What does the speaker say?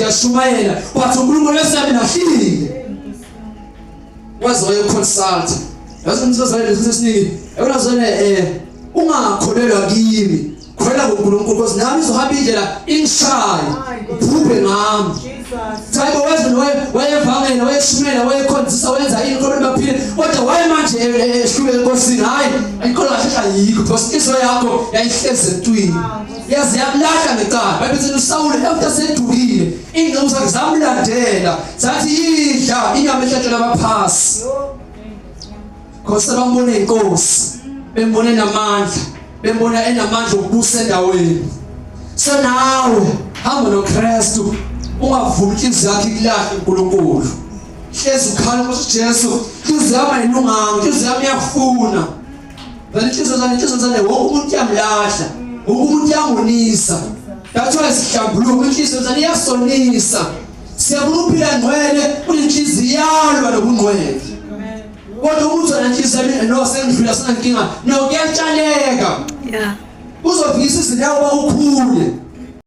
ngiyashumayela but uNkulunkulu esami lahlile waze wayeconsult yazi ngizozayela lesisiningi yabona zona ungakholelwa kimi khwela kuNkulunkulu because nami izohamba indlela ingishaye ubhubhe ngami Thayibo wayevangela wayeshumela wayekhonzisa wenza inkolo emaphile kodwa waye manje ehlule enkosini hayi inkolo kahle ayikho because inhliziyo yakho yayihleze etwini yazi yamlahla ngecala bayibithi uSawule after sedukile ingqondo zakhe zamlandela zathi idla inyama ehlatshela abaphasi because bambone inkosi bembone namandla bembona enamandla okubusa endaweni so nawe hamba noKristu ungavumi inhliziyo yakhe ilahle uNkulunkulu hlezi ukhala ukuthi Jesu inhliziyo yami ilunganga inhliziyo yami iyafuna inhliziyo zane wonke umuntu yamlahla umuntu yamonisa that's why sihlambuluka inhliziyo zane iyasonisa siyabona uphila ngcwele unhliziyo yalwa nobungcwele kodwa umuntu anenhliziyo no sengidlula sana inkinga no kuyatshaleka uzofika izinyawo bawukhule